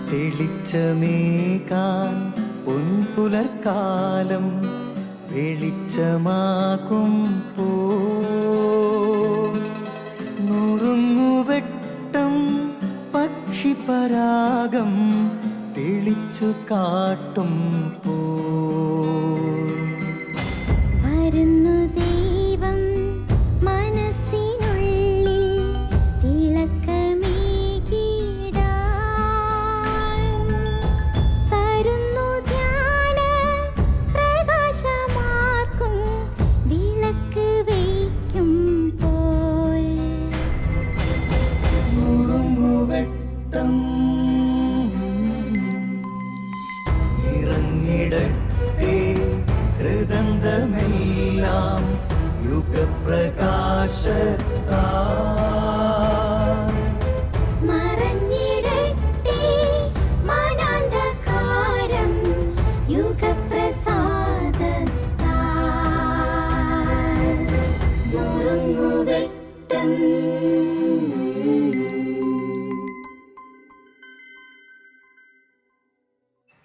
തെളിച്ചമേകാൻ പൊൻപുലർക്കാലം വെളിച്ചമാകും പോ നുറുങ്ങുവെട്ടം പക്ഷിപരാഗം തെളിച്ചു കാട്ടും പോ വരുന്നു ദൈവം മനസ്സിനുള്ളിൽ തിളക്കമേകിടാൻ തരുന്നു ധ്യാന പ്രകാശമാർക്കും വിളക്ക് വയ്ക്കുമ്പോൾ നുറുങ്ങുവെട്ടം ഇറങ്ങിടട്ടെ ഹൃദന്തമെല്ലാം യുഗപ്രകാശത്താൽ മറഞ്ഞിടട്ടെ മാനാന്ധകാരം യുഗപ്രസാദത്താൽ നുറുങ്ങുവെട്ടം.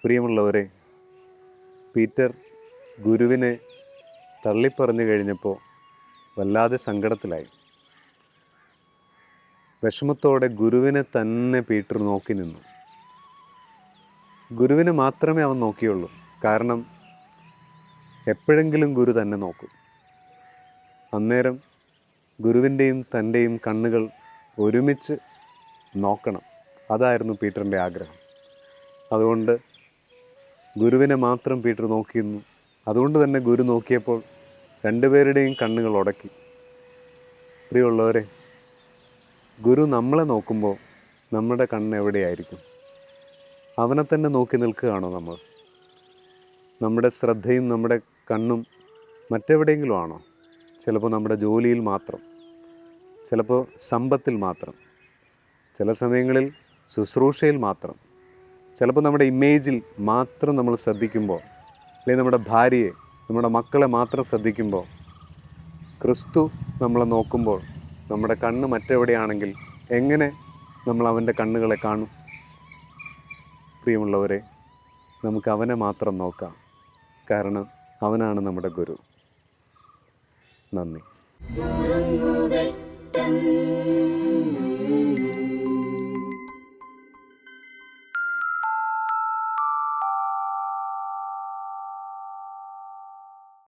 പ്രിയമുള്ളവരെ, പീറ്റർ ഗുരുവിനെ തള്ളിപ്പറഞ്ഞു കഴിഞ്ഞപ്പോൾ വല്ലാതെ സങ്കടത്തിലായി. വിഷമത്തോടെ ഗുരുവിനെ തന്നെ പീറ്റർ നോക്കി നിന്നു. ഗുരുവിനെ മാത്രമേ അവൻ നോക്കിയുള്ളൂ. കാരണം എപ്പോഴെങ്കിലും ഗുരു തന്നെ നോക്കും. അന്നേരം ഗുരുവിൻ്റെയും തൻ്റെയും കണ്ണുകൾ ഒരുമിച്ച് നോക്കണം. അതായിരുന്നു പീറ്ററിൻ്റെ ആഗ്രഹം. അതുകൊണ്ട് ഗുരുവിനെ മാത്രം പീറ്റർ നോക്കിയിരുന്നു. അതുകൊണ്ട് തന്നെ ഗുരു നോക്കിയപ്പോൾ രണ്ടുപേരുടെയും കണ്ണുകൾ ഉടക്കി. പ്രിയമുള്ളവരെ, ഗുരു നമ്മളെ നോക്കുമ്പോൾ നമ്മുടെ കണ്ണ് എവിടെയായിരിക്കും? അവനെ തന്നെ നോക്കി നിൽക്കുകയാണോ നമ്മൾ? നമ്മുടെ ശ്രദ്ധയും നമ്മുടെ കണ്ണും മറ്റെവിടെയെങ്കിലും ആണോ? ചിലപ്പോൾ നമ്മുടെ ജോലിയിൽ മാത്രം, ചിലപ്പോൾ സമ്പത്തിൽ മാത്രം, ചില സമയങ്ങളിൽ ശുശ്രൂഷയിൽ മാത്രം, ചിലപ്പോൾ നമ്മുടെ ഇമേജിൽ മാത്രം നമ്മൾ ശ്രദ്ധിക്കുമ്പോൾ, അല്ലെങ്കിൽ നമ്മുടെ ഭാര്യയെ, നമ്മുടെ മക്കളെ മാത്രം ശ്രദ്ധിക്കുമ്പോൾ, ക്രിസ്തു നമ്മളെ നോക്കുമ്പോൾ നമ്മുടെ കണ്ണ് മറ്റെവിടെയാണെങ്കിൽ എങ്ങനെ നമ്മൾ അവൻ്റെ കണ്ണുകളെ കാണും? പ്രിയമുള്ളവരെ, നമുക്ക് അവനെ മാത്രം നോക്കാം. കാരണം അവനാണ് നമ്മുടെ ഗുരു. നന്ദി. നുറുങ്ങുവെട്ടം